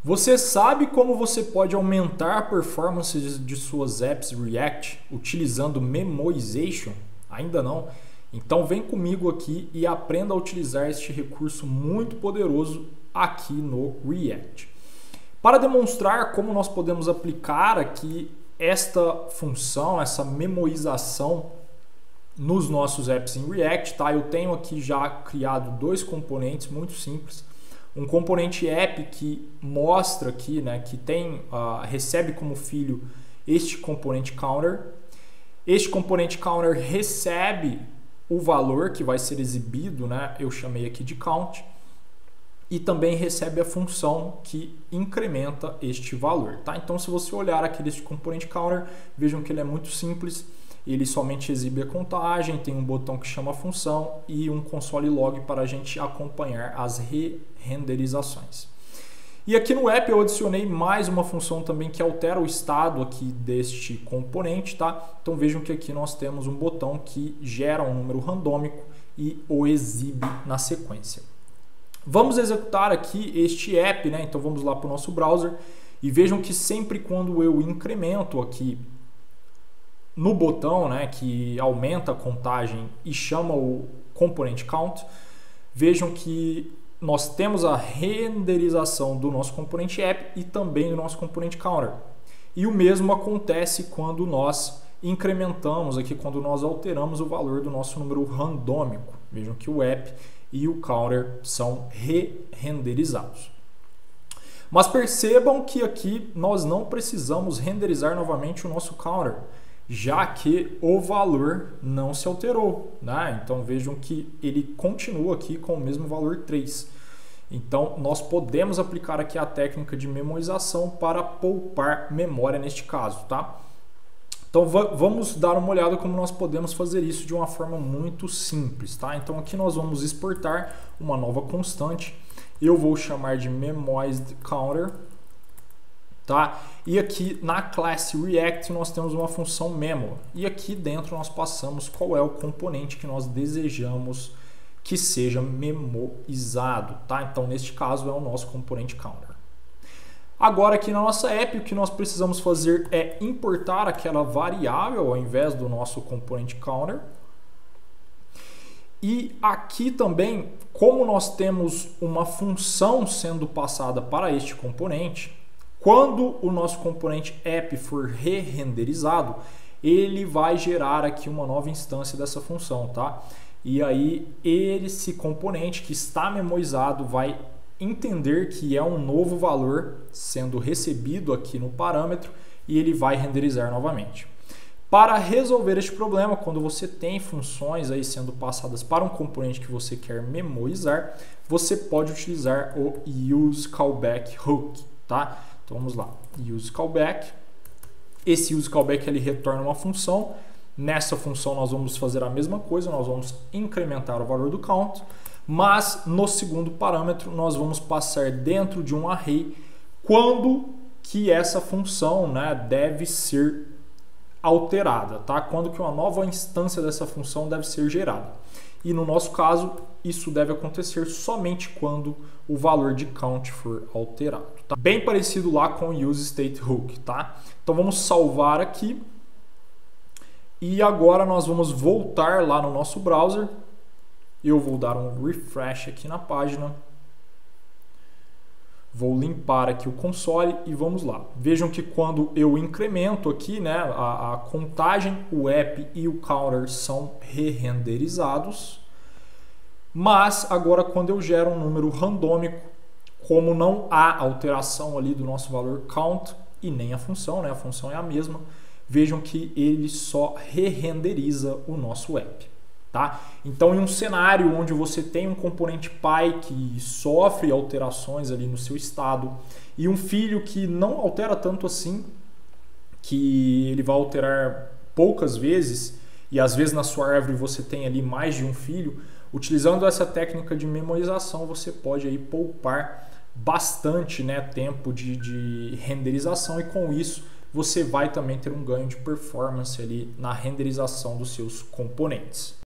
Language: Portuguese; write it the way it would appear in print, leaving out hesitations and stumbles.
Você sabe como você pode aumentar a performance de suas apps React utilizando Memoization? Ainda não? Então vem comigo aqui e aprenda a utilizar este recurso muito poderoso aqui no React. Para demonstrar como nós podemos aplicar aqui esta função, essa memoização nos nossos apps em React, tá? Eu tenho aqui já criado dois componentes muito simples. Um componente app que mostra aqui, né, que recebe como filho este componente counter. Este componente counter recebe o valor que vai ser exibido, né, eu chamei aqui de count, e também recebe a função que incrementa este valor, tá? Então, se você olhar aqui deste componente counter, vejam que ele é muito simples. Ele somente exibe a contagem, tem um botão que chama função e um console log para a gente acompanhar as re-renderizações. E aqui no app eu adicionei mais uma função também que altera o estado aqui deste componente, tá? Então vejam que aqui nós temos um botão que gera um número randômico e o exibe na sequência. Vamos executar aqui este app, né? Então vamos lá para o nosso browser e vejam que sempre quando eu incremento aqui no botão, né, que aumenta a contagem e chama o componente count, vejam que nós temos a renderização do nosso componente app e também do nosso componente counter. E o mesmo acontece quando nós incrementamos aqui, quando nós alteramos o valor do nosso número randômico. Vejam que o app e o counter são re-renderizados. Mas percebam que aqui nós não precisamos renderizar novamente o nosso counter, já que o valor não se alterou, né? Então vejam que ele continua aqui com o mesmo valor 3. Então nós podemos aplicar aqui a técnica de memoização para poupar memória neste caso, tá? Então vamos dar uma olhada como nós podemos fazer isso de uma forma muito simples, tá? Então aqui nós vamos exportar uma nova constante. Eu vou chamar de memoizedCounter. Tá? E aqui na classe React nós temos uma função memo e aqui dentro nós passamos qual é o componente que nós desejamos que seja memoizado, tá? Então neste caso é o nosso componente counter. Agora aqui na nossa app o que nós precisamos fazer é importar aquela variável ao invés do nosso componente counter. E aqui também, como nós temos uma função sendo passada para este componente, quando o nosso componente app for re-renderizado, ele vai gerar aqui uma nova instância dessa função, tá? E aí esse componente que está memoizado vai entender que é um novo valor sendo recebido aqui no parâmetro e ele vai renderizar novamente. Para resolver este problema, quando você tem funções aí sendo passadas para um componente que você quer memoizar, você pode utilizar o useCallback hook, tá? Então vamos lá, useCallback. Esse useCallback ele retorna uma função. Nessa função nós vamos fazer a mesma coisa, nós vamos incrementar o valor do count, mas no segundo parâmetro nós vamos passar dentro de um array quando que essa função, né, deve ser alterada, tá? Quando que uma nova instância dessa função deve ser gerada. E no nosso caso, isso deve acontecer somente quando o valor de count for alterado, tá? Bem parecido lá com o useStateHook, tá? Então vamos salvar aqui. E agora nós vamos voltar lá no nosso browser. Eu vou dar um refresh aqui na página. Vou limpar aqui o console e vamos lá. Vejam que quando eu incremento aqui, né, a contagem, o app e o counter são re-renderizados. Mas agora quando eu gero um número randômico, como não há alteração ali do nosso valor count e nem a função, né, a função é a mesma, vejam que ele só re-renderiza o nosso app. Tá? Então, em um cenário onde você tem um componente pai que sofre alterações ali no seu estado e um filho que não altera tanto assim, que ele vai alterar poucas vezes e às vezes na sua árvore você tem ali mais de um filho, utilizando essa técnica de memorização você pode aí poupar bastante, né, tempo de renderização e com isso você vai também ter um ganho de performance ali na renderização dos seus componentes.